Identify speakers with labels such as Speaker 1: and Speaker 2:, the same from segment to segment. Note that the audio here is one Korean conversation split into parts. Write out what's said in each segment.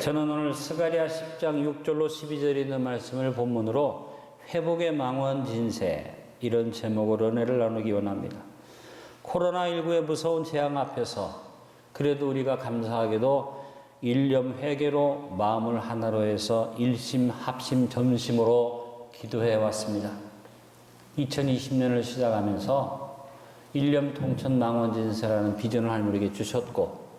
Speaker 1: 저는 오늘 스가랴 10장 6절로 12절에 있는 말씀을 본문으로 회복의 망원 진세, 이런 제목으로 은혜를 나누기 원합니다. 코로나19의 무서운 재앙 앞에서 그래도 우리가 감사하게도 일념 회개로 마음을 하나로 해서 일심 합심 전심으로 기도해 왔습니다. 2020년을 시작하면서 일념 통천 망원 진세라는 비전을 하나님에게 주셨고,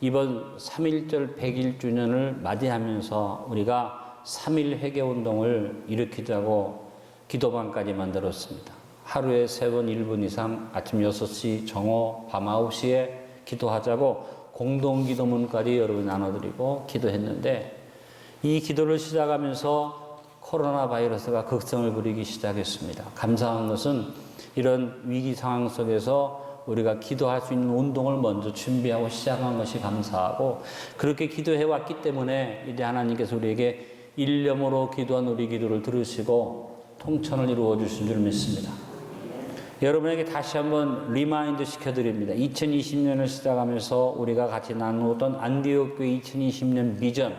Speaker 1: 이번 3.1절 100일주년을 맞이하면서 우리가 3.1 회개운동을 일으키자고 기도방까지 만들었습니다. 하루에 3번 1분 이상 아침 6시 정오, 밤 9시에 기도하자고 공동기도문까지 여러분 나눠드리고 기도했는데, 이 기도를 시작하면서 코로나 바이러스가 극성을 부리기 시작했습니다. 감사한 것은 이런 위기 상황 속에서 우리가 기도할 수 있는 운동을 먼저 준비하고 시작한 것이 감사하고, 그렇게 기도해 왔기 때문에 이제 하나님께서 우리에게 일념으로 기도한 우리 기도를 들으시고 통천을 이루어 주신 줄 믿습니다. 여러분에게 다시 한번 리마인드 시켜드립니다. 2020년을 시작하면서 우리가 같이 나누었던 안디옥 교회 2020년 비전,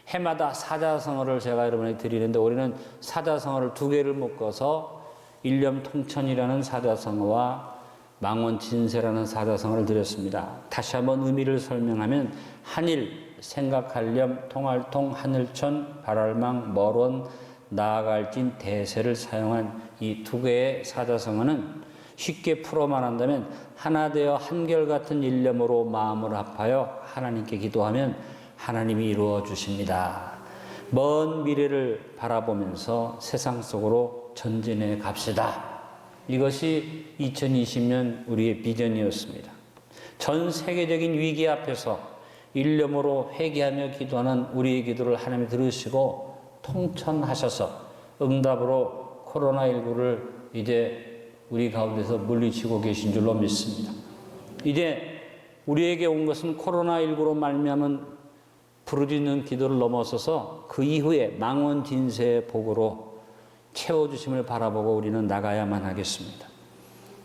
Speaker 1: 해마다 사자성어를 제가 여러분에게 드리는데, 우리는 사자성어를 2개를 묶어서 일념 통천이라는 사자성어와 망원 진세라는 사자성어를 드렸습니다. 다시 한번 의미를 설명하면, 한일, 생각할념, 통할통, 하늘천, 발할망, 멀원, 나아갈진, 대세를 사용한 이 2개의 사자성어는 쉽게 풀어 말한다면, 하나 되어 한결같은 일념으로 마음을 합하여 하나님께 기도하면 하나님이 이루어 주십니다. 먼 미래를 바라보면서 세상 속으로 전진해 갑시다. 이것이 2020년 우리의 비전이었습니다. 전 세계적인 위기 앞에서 일념으로 회개하며 기도하는 우리의 기도를 하나님이 들으시고 통천하셔서 응답으로 코로나19를 이제 우리 가운데서 물리치고 계신 줄로 믿습니다. 이제 우리에게 온 것은 코로나19로 말미암은 부르짖는 기도를 넘어서서 그 이후에 망원 진세의 복으로 채워주심을 바라보고 우리는 나가야만 하겠습니다.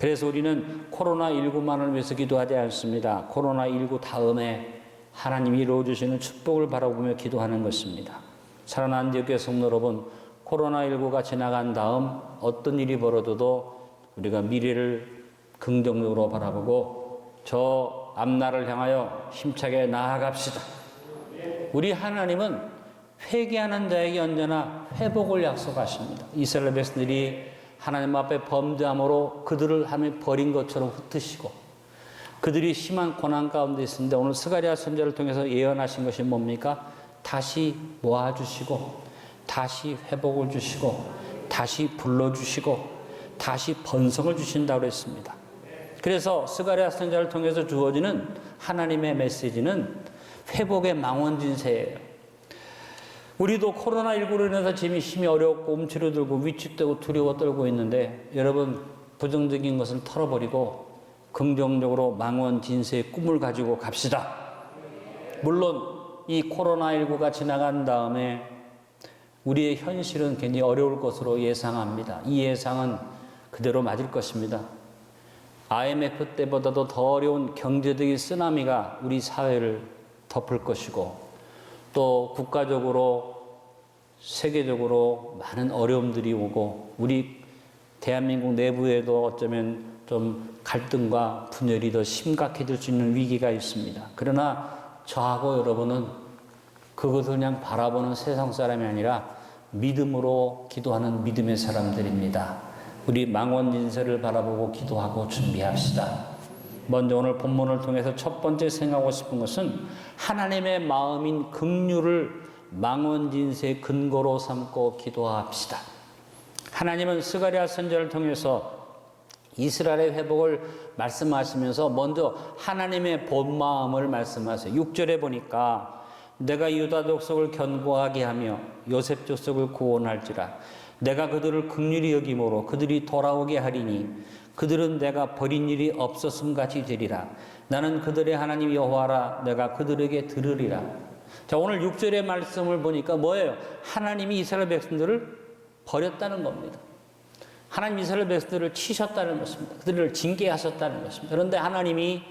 Speaker 1: 그래서 우리는 코로나19만을 위해서 기도하지 않습니다. 코로나19 다음에 하나님이 이루어주시는 축복을 바라보며 기도하는 것입니다. 사랑하는 안디옥교회 성도 여러분, 코로나19가 지나간 다음 어떤 일이 벌어져도 우리가 미래를 긍정적으로 바라보고 저 앞날을 향하여 힘차게 나아갑시다. 우리 하나님은 회개하는 자에게 언제나 회복을 약속하십니다. 이스라엘 백성들이 하나님 앞에 범죄함으로 그들을 하나님이 버린 것처럼 흩으시고 그들이 심한 고난 가운데 있었는데, 오늘 스가랴 선지자를 통해서 예언하신 것이 뭡니까? 다시 모아주시고 다시 회복을 주시고 다시 불러주시고 다시 번성을 주신다고 했습니다. 그래서 스가랴 선지자를 통해서 주어지는 하나님의 메시지는 회복의 망원진세예요. 우리도 코로나19로 인해서 힘이 어렵고 움츠러들고 위축되고 두려워 떨고 있는데, 여러분 부정적인 것을 털어버리고 긍정적으로 망원 진세의 꿈을 가지고 갑시다. 물론 이 코로나19가 지나간 다음에 우리의 현실은 굉장히 어려울 것으로 예상합니다. 이 예상은 그대로 맞을 것입니다. IMF 때보다도 더 어려운 경제적인 쓰나미가 우리 사회를 덮을 것이고, 또 국가적으로 세계적으로 많은 어려움들이 오고, 우리 대한민국 내부에도 어쩌면 좀 갈등과 분열이 더 심각해질 수 있는 위기가 있습니다. 그러나 저하고 여러분은 그것을 그냥 바라보는 세상 사람이 아니라 믿음으로 기도하는 믿음의 사람들입니다. 우리 망원 진세를 바라보고 기도하고 준비합시다. 먼저 오늘 본문을 통해서 첫 번째 생각하고 싶은 것은, 하나님의 마음인 긍휼을 망원 진세의 근거로 삼고 기도합시다. 하나님은 스가랴 선지자를 통해서 이스라엘의 회복을 말씀하시면서 먼저 하나님의 본 마음을 말씀하세요. 6절에 보니까 내가 유다 족속을 견고하게 하며 요셉 족속을 구원할지라. 내가 그들을 긍휼히 여김으로 그들이 돌아오게 하리니 그들은 내가 버린 일이 없었음 같이 되리라. 나는 그들의 하나님 여호와라. 내가 그들에게 들으리라. 자, 오늘 6절의 말씀을 보니까 뭐예요? 하나님이 이스라엘 백성들을 버렸다는 겁니다. 하나님 이스라엘 백성들을 치셨다는 것입니다. 그들을 징계하셨다는 것입니다. 그런데 하나님이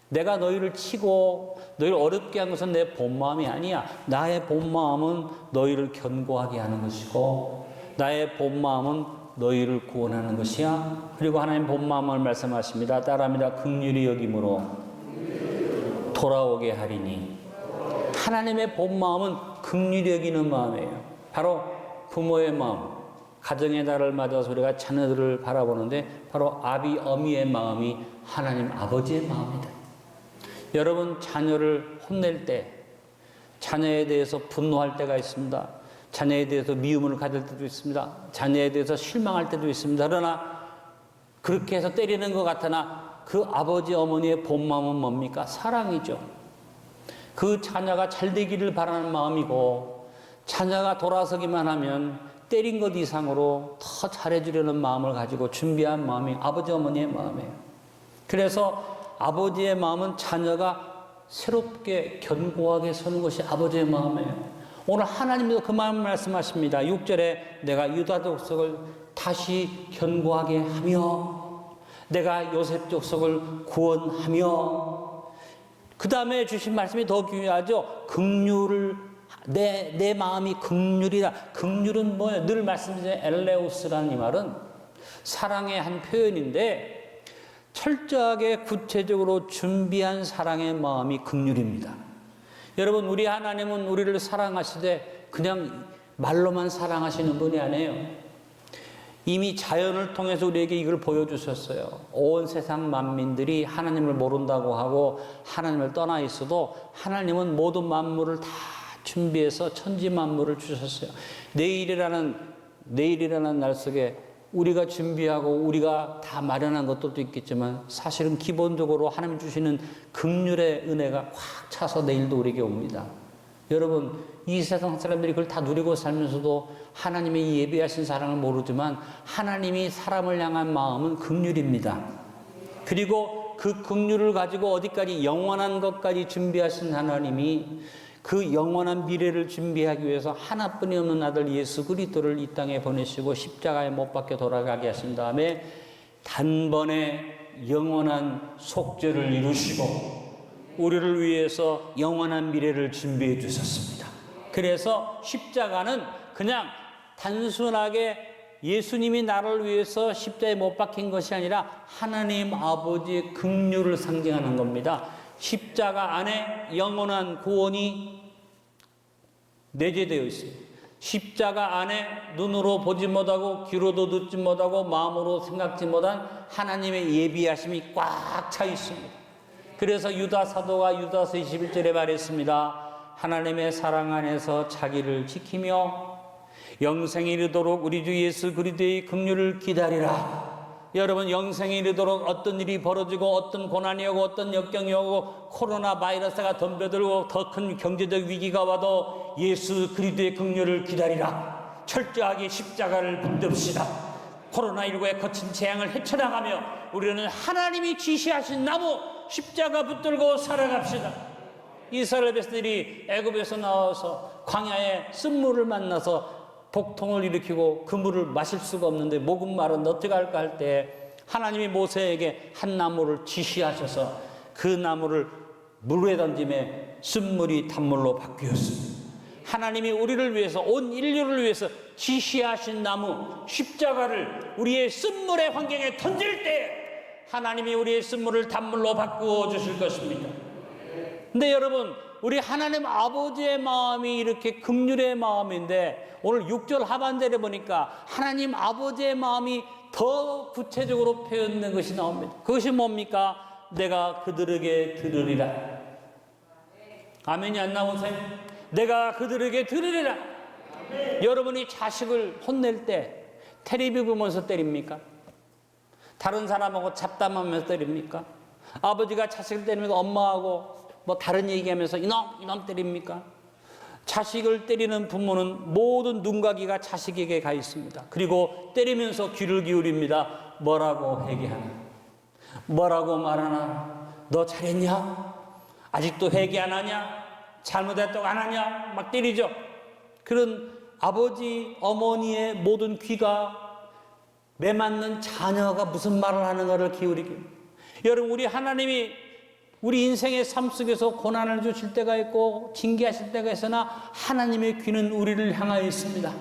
Speaker 1: 내가 너희를 치고 너희를 어렵게 한 것은 내 본 마음이 아니야. 나의 본 마음은 너희를 견고하게 하는 것이고 나의 본 마음은 너희를 구원하는 것이야. 그리고 하나님 본 마음을 말씀하십니다. 따라합니다. 긍휼히 여김으로 돌아오게 하리니. 하나님의 본 마음은 긍휼히 여기는 마음이에요. 바로 부모의 마음, 가정의 달을 맞아서 우리가 자녀들을 바라보는데 바로 아비 어미의 마음이 하나님 아버지의 마음이다. 여러분, 자녀를 혼낼 때 자녀에 대해서 분노할 때가 있습니다. 자녀에 대해서 미움을 가질 때도 있습니다. 자녀에 대해서 실망할 때도 있습니다. 그러나 그렇게 해서 때리는 것 같으나 그 아버지 어머니의 본 마음은 뭡니까? 사랑이죠. 그 자녀가 잘 되기를 바라는 마음이고 자녀가 돌아서기만 하면 때린 것 이상으로 더 잘해주려는 마음을 가지고 준비한 마음이 아버지 어머니의 마음이에요. 그래서 아버지의 마음은 자녀가 새롭게 견고하게 서는 것이 아버지의 마음이에요. 오늘 하나님도 그 마음을 말씀하십니다. 6절에 내가 유다 족속을 다시 견고하게 하며 내가 요셉 족속을 구원하며 그 다음에 주신 말씀이 더 중요하죠. 긍휼을 내 마음이 긍휼이다. 긍휼은 뭐예요? 늘 말씀드린 엘레우스라는 이 말은 사랑의 한 표현인데 철저하게 구체적으로 준비한 사랑의 마음이 긍휼입니다. 여러분, 우리 하나님은 우리를 사랑하시되 그냥 말로만 사랑하시는 분이 아니에요. 이미 자연을 통해서 우리에게 이걸 보여주셨어요. 온 세상 만민들이 하나님을 모른다고 하고 하나님을 떠나 있어도 하나님은 모든 만물을 다 준비해서 천지 만물을 주셨어요. 내일이라는 날 속에 우리가 준비하고 우리가 다 마련한 것들도 있겠지만 사실은 기본적으로 하나님 주시는 긍휼의 은혜가 꽉 차서 내일도 우리에게 옵니다. 여러분, 이 세상 사람들이 그걸 다 누리고 살면서도 하나님의 예비하신 사랑을 모르지만 하나님이 사람을 향한 마음은 긍휼입니다. 그리고 그 긍휼을 가지고 어디까지 영원한 것까지 준비하신 하나님이 그 영원한 미래를 준비하기 위해서 하나뿐이 없는 아들 예수 그리스도를 이 땅에 보내시고 십자가에 못 박혀 돌아가게 하신 다음에 단번에 영원한 속죄를 이루시고 우리를 위해서 영원한 미래를 준비해 주셨습니다. 그래서 십자가는 그냥 단순하게 예수님이 나를 위해서 십자가에 못 박힌 것이 아니라 하나님 아버지의 긍휼을 상징하는 겁니다. 십자가 안에 영원한 구원이 내재되어 있습니다. 십자가 안에 눈으로 보지 못하고 귀로도 듣지 못하고 마음으로 생각지 못한 하나님의 예비하심이 꽉 차 있습니다. 그래서 유다 사도가 유다서 21절에 말했습니다. 하나님의 사랑 안에서 자기를 지키며 영생에 이르도록 우리 주 예수 그리스도의 긍휼을 기다리라. 여러분, 영생에 이르도록 어떤 일이 벌어지고 어떤 고난이 오고 어떤 역경이 오고 코로나 바이러스가 덤벼들고 더 큰 경제적 위기가 와도 예수 그리스도의 긍휼을 기다리라. 철저하게 십자가를 붙듭시다. 코로나19의 거친 재앙을 헤쳐나가며 우리는 하나님이 지시하신 나무 십자가 붙들고 살아갑시다. 이스라엘 백성들이 애굽에서 나와서 광야에 쓴물을 만나서 복통을 일으키고 그 물을 마실 수가 없는데 목은 마른 어떻게 할까 할 때 하나님이 모세에게 한 나무를 지시하셔서 그 나무를 물에 던짐에 쓴물이 단물로 바뀌었습니다. 하나님이 우리를 위해서 온 인류를 위해서 지시하신 나무 십자가를 우리의 쓴물의 환경에 던질 때 하나님이 우리의 쓴물을 단물로 바꾸어 주실 것입니다. 근데 여러분, 우리 하나님 아버지의 마음이 이렇게 긍휼의 마음인데 오늘 6절 하반절에 보니까 하나님 아버지의 마음이 더 구체적으로 표현된 것이 나옵니다. 그것이 뭡니까? 내가 그들에게 들으리라. 아멘이 안 나오세요? 내가 그들에게 들으리라. 여러분이 자식을 혼낼 때 텔레비 보면서 때립니까? 다른 사람하고 잡담하면서 때립니까? 아버지가 자식을 때리면서 엄마하고 뭐 다른 얘기하면서 이놈 때립니까? 자식을 때리는 부모는 모든 눈과 귀가 자식에게 가 있습니다. 그리고 때리면서 귀를 기울입니다. 뭐라고 회개하나? 뭐라고 말하나? 너 잘했냐? 아직도 회개 안 하냐? 잘못했다고 안 하냐? 막 때리죠. 그런 아버지, 어머니의 모든 귀가 매맞는 자녀가 무슨 말을 하는가를 기울이기. 여러분, 우리 하나님이 우리 인생의 삶 속에서 고난을 주실 때가 있고 징계하실 때가 있으나 하나님의 귀는 우리를 향하여 있습니다.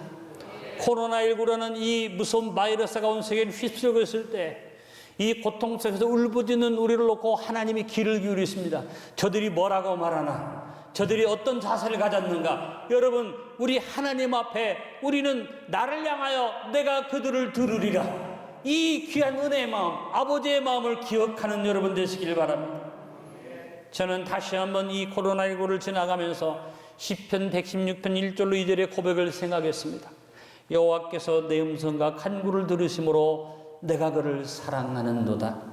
Speaker 1: 코로나19라는 이 무서운 바이러스가 온 세계를 휩쓸고 있을 때 이 고통 속에서 울부짖는 우리를 놓고 하나님이 귀를 기울이십니다. 저들이 뭐라고 말하나? 저들이 어떤 자세를 가졌는가? 여러분, 우리 하나님 앞에 우리는 나를 향하여 내가 그들을 들으리라. 이 귀한 은혜의 마음, 아버지의 마음을 기억하는 여러분 되시길 바랍니다. 저는 다시 한번 이 코로나19를 지나가면서 시편 116편 1절로 2절의 고백을 생각했습니다. 여호와께서 내 음성과 간구를 들으심으로 내가 그를 사랑하는도다.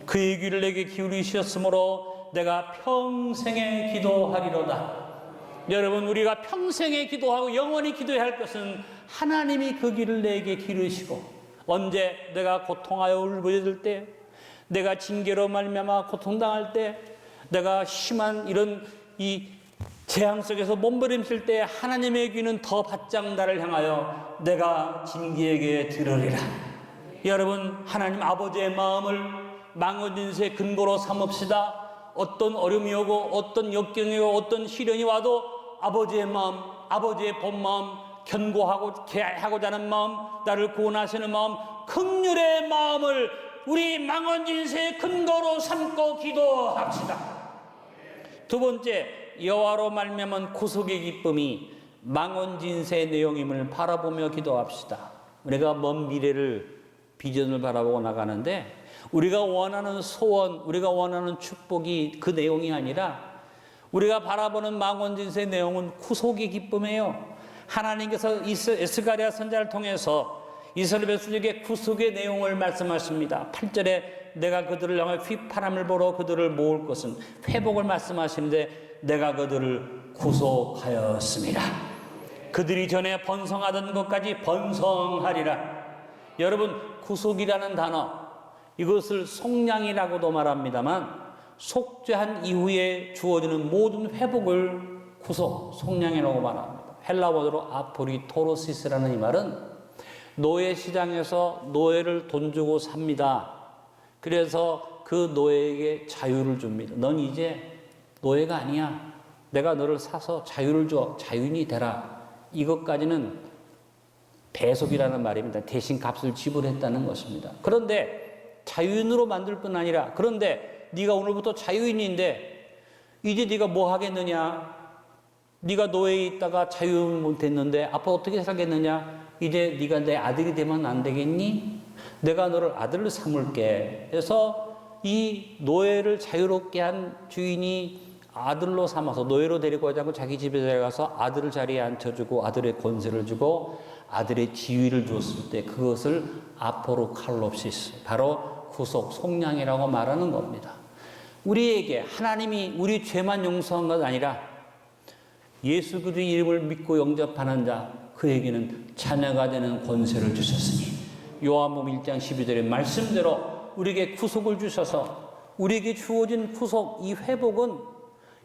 Speaker 1: 그의 귀를 내게 기울이셨으므로 내가 평생에 기도하리로다. 여러분, 우리가 평생에 기도하고 영원히 기도해야 할 것은 하나님이 그 귀를 내게 기르시고, 언제 내가 고통하여 울부짖을 때, 내가 징계로 말미암아 고통당할 때, 내가 심한 이런 이 재앙 속에서 몸부림칠 때 하나님의 귀는 더 바짝 나를 향하여 내가 징계에게 들으리라. 여러분, 하나님 아버지의 마음을 망언진세의 근거로 삼읍시다. 어떤 어려움이 오고 어떤 역경이 오고 어떤 시련이 와도 아버지의 마음, 아버지의 본 마음, 견고하고 개하고자 하는 마음, 나를 구원하시는 마음, 긍휼의 마음을 우리 망언진세의 근거로 삼고 기도합시다. 두 번째, 여호와로 말미암은 구속의 기쁨이 망언진세의 내용임을 바라보며 기도합시다. 우리가 먼 미래를 비전을 바라보고 나가는데 우리가 원하는 소원, 우리가 원하는 축복이 그 내용이 아니라 우리가 바라보는 망언진세의 내용은 구속의 기쁨이에요. 하나님께서 에스가랴 선지자를 통해서 이스라엘 백성에게 구속의 내용을 말씀하십니다. 8절에 내가 그들을 향해 휘파람을 불어 그들을 모을 것은 회복을 말씀하시는데 내가 그들을 구속하였습니다. 그들이 전에 번성하던 것까지 번성하리라. 여러분, 구속이라는 단어, 이것을 속량이라고도 말합니다만 속죄한 이후에 주어지는 모든 회복을 구속, 속량이라고 말합니다. 헬라어로 아포리토로시스라는 이 말은 노예 시장에서 노예를 돈 주고 삽니다. 그래서 그 노예에게 자유를 줍니다. 넌 이제 노예가 아니야. 내가 너를 사서 자유를 줘. 자유인이 되라. 이것까지는 배속이라는 말입니다. 대신 값을 지불했다는 것입니다. 그런데 자유인으로 만들 뿐 아니라, 그런데 네가 오늘부터 자유인인데 이제 네가 뭐 하겠느냐? 네가 노예에 있다가 자유인 못 됐는데 앞으로 어떻게 살겠느냐? 이제 네가 내 아들이 되면 안 되겠니? 내가 너를 아들로 삼을게. 그래서 이 노예를 자유롭게 한 주인이 아들로 삼아서 노예로 데리고 오지 않고 자기 집에 데려가서 아들을 자리에 앉혀주고 아들의 권세를 주고 아들의 지위를 주었을 때 그것을 아포로칼롭시스, 바로 구속, 속량이라고 말하는 겁니다. 우리에게 하나님이 우리 죄만 용서한 것 아니라 예수 그리스도의 이름을 믿고 영접하는 자, 그에게는 자녀가 되는 권세를 주셨으니 요한복음 1장 12절의 말씀대로 우리에게 구속을 주셔서 우리에게 주어진 구속, 이 회복은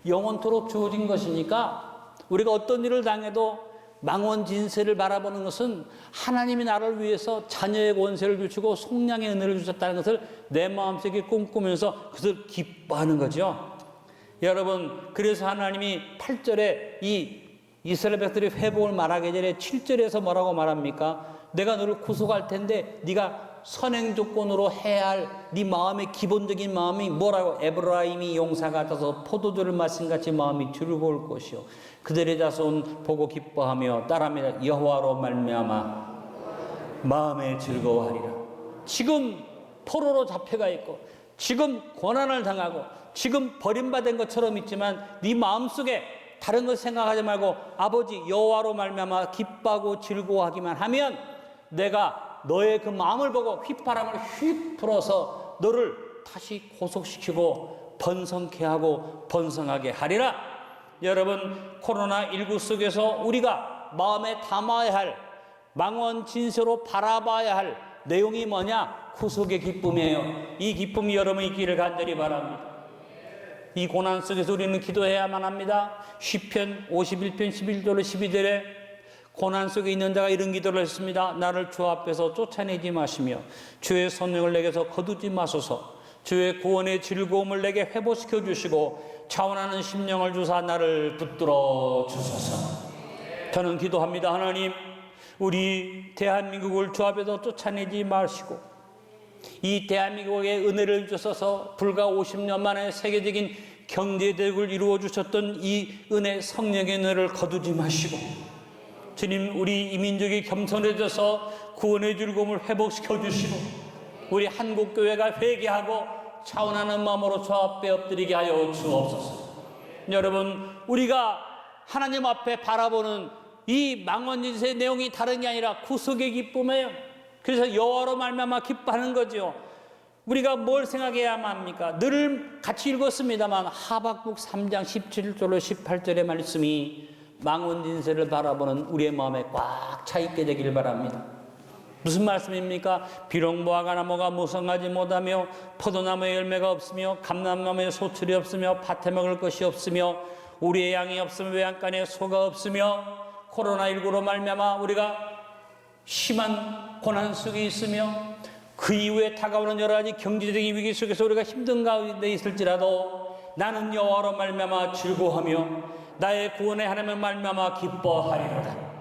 Speaker 1: 영원토록 주어진 것이니까 우리가 어떤 일을 당해도 망언진세를 바라보는 것은 하나님이 나를 위해서 자녀의 권세를 주시고 속량의 은혜를 주셨다는 것을 내 마음속에 꿈꾸면서 그것을 기뻐하는 거죠. 여러분, 그래서 하나님이 8절에 이 이스라엘 백성들의 회복을 말하기 전에 7절에서 뭐라고 말합니까? 내가 너를 구속할 텐데 네가 선행 조건으로 해야 할 네 마음의 기본적인 마음이 뭐라고? 에브라임이 용사 같아서 포도주를 마신 같이 마음이 즐거울 것이요 그들의 자손 보고 기뻐하며 따라합니다. 여호와로 말미암아 마음에 즐거워하리라. 지금 포로로 잡혀가 있고 지금 고난을 당하고 지금 버림받은 것처럼 있지만 네 마음속에 다른 것 생각하지 말고 아버지 여호와로 말미암아 기뻐하고 즐거워하기만 하면 내가 너의 그 마음을 보고 휘파람을 휙 불어서 너를 다시 고속시키고 번성케 하고 번성하게 하리라. 여러분, 코로나19 속에서 우리가 마음에 담아야 할, 망언진세로 바라봐야 할 내용이 뭐냐? 구속의 기쁨이에요. 이 기쁨이 여러분 있기를 간절히 바랍니다. 이 고난 속에서 우리는 기도해야만 합니다. 시편 51편 11절로 12절에 고난 속에 있는 자가 이런 기도를 했습니다. 나를 주 앞에서 쫓아내지 마시며 주의 성령을 내게서 거두지 마소서. 주의 구원의 즐거움을 내게 회복시켜 주시고 차원하는 심령을 주사 나를 붙들어 주소서. 저는 기도합니다. 하나님, 우리 대한민국을 주 앞에서 쫓아내지 마시고 이 대한민국에 은혜를 주셔서 불과 50년 만에 세계적인 경제대국을 이루어 주셨던 이 은혜, 성령의 은혜를 거두지 마시고 주님, 우리 이 민족이 겸손해져서 구원의 즐거움을 회복시켜 주시고 우리 한국교회가 회개하고 차원하는 마음으로 주 앞에 엎드리게 하여 주옵소서. 여러분, 우리가 하나님 앞에 바라보는 이 망원진세의 내용이 다른 게 아니라 구속의 기쁨이에요. 그래서 여호와로 말미암아 기뻐하는 거죠. 우리가 뭘 생각해야만 합니까? 늘 같이 읽었습니다만 하박국 3장 17절로 18절의 말씀이 망원진세를 바라보는 우리의 마음에 꽉 차 있게 되기를 바랍니다. 무슨 말씀입니까? 비록 무화과 나무가 무성하지 못하며 포도나무에 열매가 없으며 감람나무에 소출이 없으며 밭에 먹을 것이 없으며 우리의 양이 없으며 외양간에 소가 없으며 코로나19로 말미암아 우리가 심한 고난 속에 있으며 그 이후에 다가오는 여러 가지 경제적인 위기 속에서 우리가 힘든 가운데 있을지라도 나는 여호와로 말미암아 즐거워하며 나의 구원의 하나님을 말미암아 기뻐하리로다.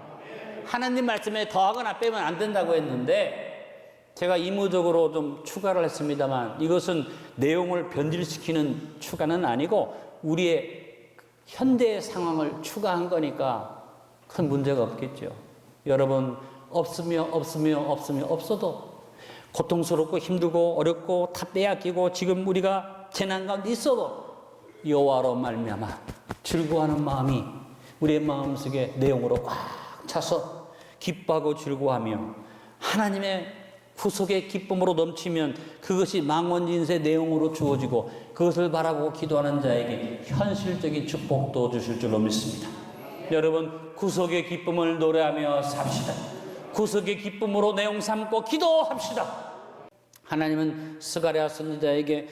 Speaker 1: 하나님 말씀에 더하거나 빼면 안 된다고 했는데 제가 의무적으로 좀 추가를 했습니다만 이것은 내용을 변질시키는 추가는 아니고 우리의 현대 상황을 추가한 거니까 큰 문제가 없겠죠. 여러분, 없어도 고통스럽고 힘들고 어렵고 다 빼앗기고 지금 우리가 재난 가운데 있어도 여호와로 말미암아 즐거워하는 마음이 우리의 마음속에 내용으로 꽉 차서 기뻐하고 즐거워하며 하나님의 구속의 기쁨으로 넘치면 그것이 망원진세 내용으로 주어지고 그것을 바라보고 기도하는 자에게 현실적인 축복도 주실 줄로 믿습니다. 여러분, 구속의 기쁨을 노래하며 삽시다. 구속의 기쁨으로 내용 삼고 기도합시다. 하나님은 스가랴 선지자에게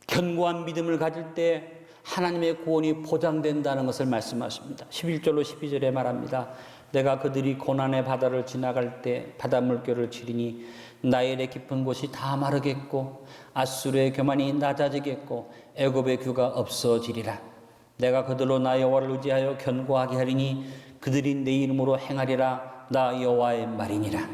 Speaker 1: 견고한 믿음을 가질 때 하나님의 구원이 보장된다는 것을 말씀하십니다. 11절로 12절에 말합니다. 내가 그들이 고난의 바다를 지나갈 때 바다 물결을 치리니 나일의 깊은 곳이 다 마르겠고 아수르의 교만이 낮아지겠고 애굽의 규가 없어지리라. 내가 그들로 나 여호와를 의지하여 견고하게 하리니 그들이 내 이름으로 행하리라. 나 여호와의 말이니라.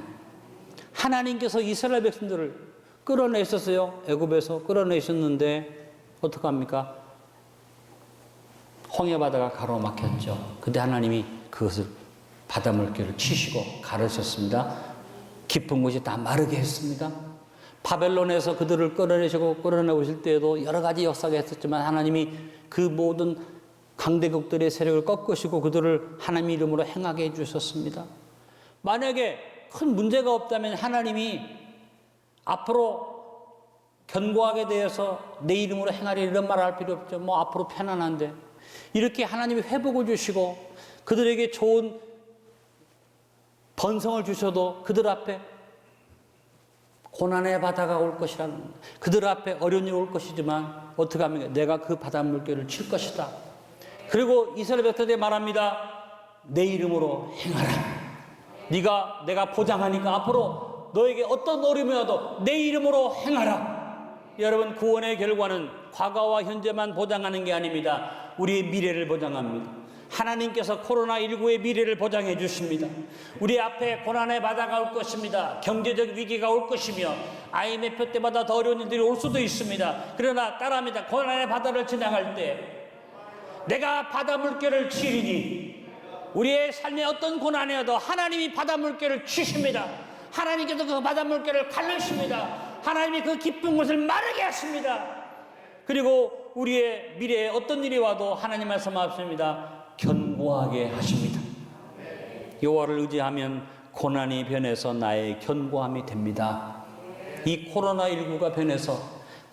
Speaker 1: 하나님께서 이스라엘 백성들을 끌어내셨어요. 애굽에서 끌어내셨는데 어떡합니까? 홍해 바다가 가로막혔죠. 근데 하나님이 그것을 바다 물결을 치시고 가르셨습니다. 깊은 곳이 다 마르게 했습니다. 바벨론에서 그들을 끌어내시고 끌어내오실 때에도 여러 가지 역사가 있었지만 하나님이 그 모든 강대국들의 세력을 꺾으시고 그들을 하나님 이름으로 행하게 해주셨습니다. 만약에 큰 문제가 없다면 하나님이 앞으로 견고하게 되어서 내 이름으로 행하리 이런 말 할 필요 없죠. 뭐 앞으로 편안한데 이렇게 하나님이 회복을 주시고 그들에게 좋은 번성을 주셔도 그들 앞에 고난의 바다가 올 것이라는 겁니다. 그들 앞에 어려운 일이 올 것이지만 어떻게 합니까? 내가 그 바다 물결을 칠 것이다. 그리고 이스라엘 백성들에게 말합니다. 내 이름으로 행하라. 내가 보장하니까 앞으로 너에게 어떤 어려움이 와도 내 이름으로 행하라. 여러분, 구원의 결과는 과거와 현재만 보장하는 게 아닙니다. 우리의 미래를 보장합니다. 하나님께서 코로나19의 미래를 보장해 주십니다. 우리 앞에 고난의 바다가 올 것입니다. 경제적 위기가 올 것이며 IMF 때마다 더 어려운 일들이 올 수도 있습니다. 그러나 따라합니다. 고난의 바다를 지나갈 때 내가 바다 물결을 치리니 우리의 삶에 어떤 고난이 와도 하나님이 바다 물결을 치십니다. 하나님께서 그 바다 물결을 갈르십니다. 하나님이 그 깊은 곳을 마르게 하십니다. 그리고 우리의 미래에 어떤 일이 와도 하나님 말씀하십니다. 견고하게 하십니다. 여호와를 의지하면 고난이 변해서 나의 견고함이 됩니다. 이 코로나19가 변해서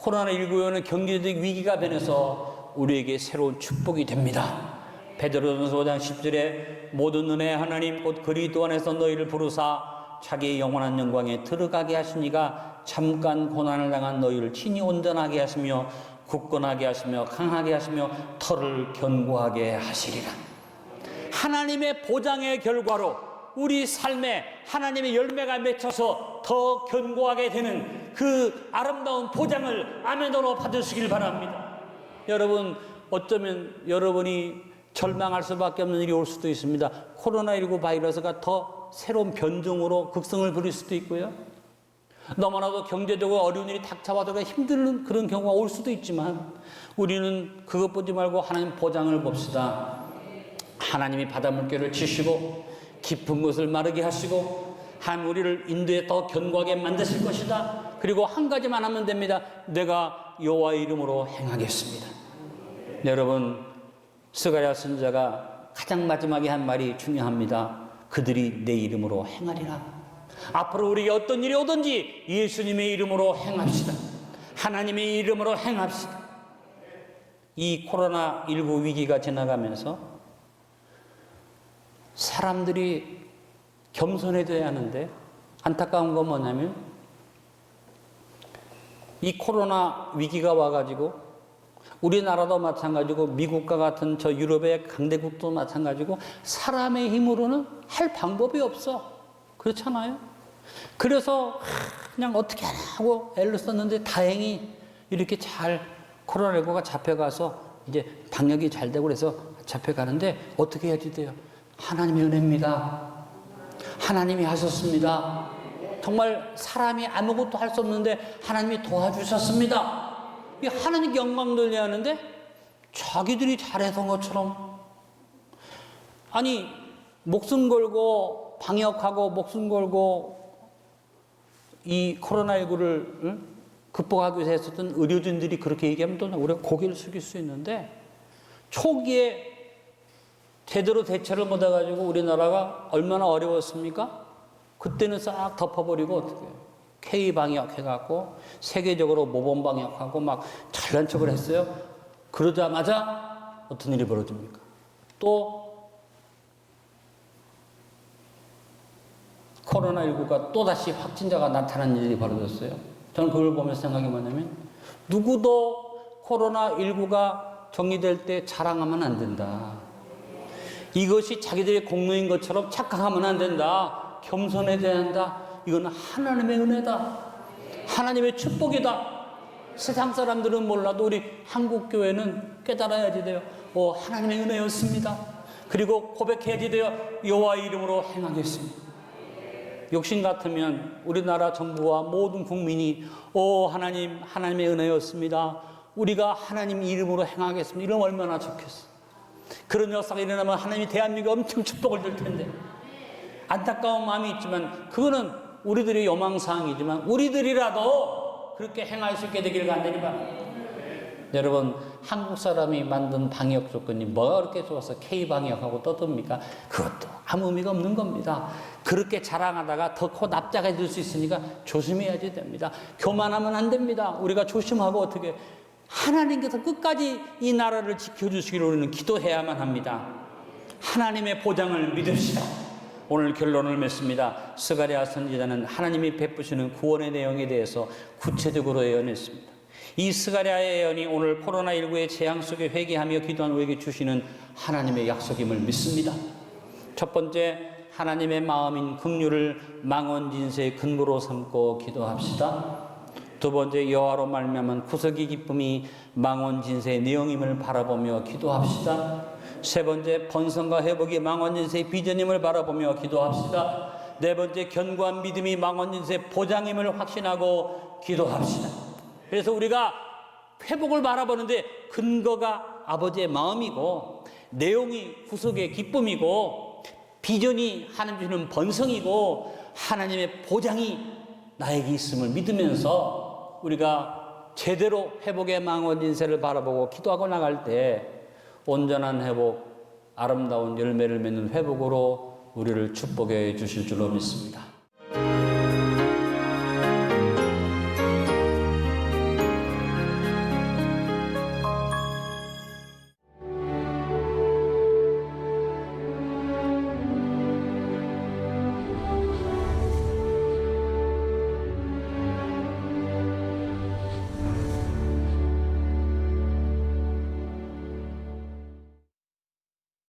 Speaker 1: 코로나19는 경제적 위기가 변해서 우리에게 새로운 축복이 됩니다. 베드로전서 5장 10절에 모든 은혜의 하나님 곧 그리스도 안에서 너희를 부르사 자기의 영원한 영광에 들어가게 하시니가 잠깐 고난을 당한 너희를 친히 온전하게 하시며 굳건하게 하시며 강하게 하시며 털을 견고하게 하시리라. 하나님의 보장의 결과로 우리 삶에 하나님의 열매가 맺혀서 더 견고하게 되는 그 아름다운 보장을 아멘으로 받으시길 바랍니다. 여러분, 어쩌면 여러분이 절망할 수밖에 없는 일이 올 수도 있습니다. 코로나19 바이러스가 더 새로운 변종으로 극성을 부릴 수도 있고요. 너무나도 경제적으로 어려운 일이 닥쳐와도 힘든 그런 경우가 올 수도 있지만 우리는 그것 보지 말고 하나님 보장을 봅시다. 하나님이 바닷물결을 치시고 깊은 곳을 마르게 하시고 하나님 우리를 인도에 더 견고하게 만드실 것이다. 그리고 한 가지만 하면 됩니다. 내가 여호와의 이름으로 행하겠습니다. 여러분, 스가랴 선지자가 가장 마지막에 한 말이 중요합니다. 그들이 내 이름으로 행하리라. 앞으로 우리에게 어떤 일이 오든지 예수님의 이름으로 행합시다. 하나님의 이름으로 행합시다. 이 코로나19 위기가 지나가면서 사람들이 겸손해져야 하는데 안타까운 건 뭐냐면 이 코로나 위기가 와가지고 우리나라도 마찬가지고 미국과 같은 저 유럽의 강대국도 마찬가지고 사람의 힘으로는 할 방법이 없어. 그렇잖아요. 그래서 그냥 어떻게 하나 하고 애를 썼는데 다행히 이렇게 잘 코로나19가 잡혀가서 이제 방역이 잘 되고 그래서 잡혀가는데 어떻게 해야지 돼요? 하나님의 은혜입니다. 하나님이 하셨습니다. 정말 사람이 아무것도 할 수 없는데 하나님이 도와주셨습니다. 이 하나님께 영광 돌려야 하는데 자기들이 잘해서 것처럼 아니 목숨 걸고 방역하고 목숨 걸고 이 코로나19를 극복하기 위해서 했었던 의료진들이 그렇게 얘기하면 또 우리가 고개를 숙일 수 있는데 초기에 제대로 대처를 못해가지고 우리나라가 얼마나 어려웠습니까? 그때는 싹 덮어버리고 어떻게 해요? K방역 해갖고 세계적으로 모범방역하고 막 잘난 척을 했어요. 그러자마자 어떤 일이 벌어집니까? 또 코로나19가 또다시 확진자가 나타난 일이 벌어졌어요. 저는 그걸 보면서 생각이 뭐냐면 누구도 코로나19가 정리될 때 자랑하면 안 된다. 이것이 자기들의 공로인 것처럼 착각하면 안 된다. 겸손해져야 한다. 이건 하나님의 은혜다. 하나님의 축복이다. 세상 사람들은 몰라도 우리 한국교회는 깨달아야지 돼요. 하나님의 은혜였습니다. 그리고 고백해야지 돼요. 여호와의 이름으로 행하겠습니다. 욕심 같으면 우리나라 정부와 모든 국민이 하나님, 하나님의 은혜였습니다. 우리가 하나님 이름으로 행하겠습니다. 이러면 얼마나 좋겠어. 그런 역사가 일어나면 하나님이 대한민국에 엄청 축복을 줄 텐데 안타까운 마음이 있지만 그거는 우리들의 요망사항이지만 우리들이라도 그렇게 행할 수 있게 되기를 간절히 바랍니다. 여러분, 한국 사람이 만든 방역 조건이 뭐가 그렇게 좋아서 K방역하고 떠듭니까? 그것도 아무 의미가 없는 겁니다. 그렇게 자랑하다가 더 코 납작해 질 수 있으니까 조심해야지 됩니다. 교만하면 안 됩니다. 우리가 조심하고 어떻게 하나님께서 끝까지 이 나라를 지켜주시기를 우리는 기도해야만 합니다. 하나님의 보장을 믿읍시다. 오늘 결론을 맺습니다. 스가랴 선지자는 하나님이 베푸시는 구원의 내용에 대해서 구체적으로 예언했습니다. 이 스가랴의 예언이 오늘 코로나19의 재앙 속에 회개하며 기도한 우리에게 주시는 하나님의 약속임을 믿습니다. 첫 번째, 하나님의 마음인 긍휼을 망원진세의 근거로 삼고 기도합시다. 두 번째, 여호와로 말미암은 구속의 기쁨이 망원진세의 내용임을 바라보며 기도합시다. 세 번째, 번성과 회복이 망원진세의 비전임을 바라보며 기도합시다. 네 번째, 견고한 믿음이 망원진세의 보장임을 확신하고 기도합시다. 그래서 우리가 회복을 바라보는데 근거가 아버지의 마음이고 내용이 구속의 기쁨이고 비전이 하나님 주시는 번성이고 하나님의 보장이 나에게 있음을 믿으면서 우리가 제대로 회복의 망원진세를 바라보고 기도하고 나갈 때 온전한 회복, 아름다운 열매를 맺는 회복으로 우리를 축복해 주실 줄로 믿습니다.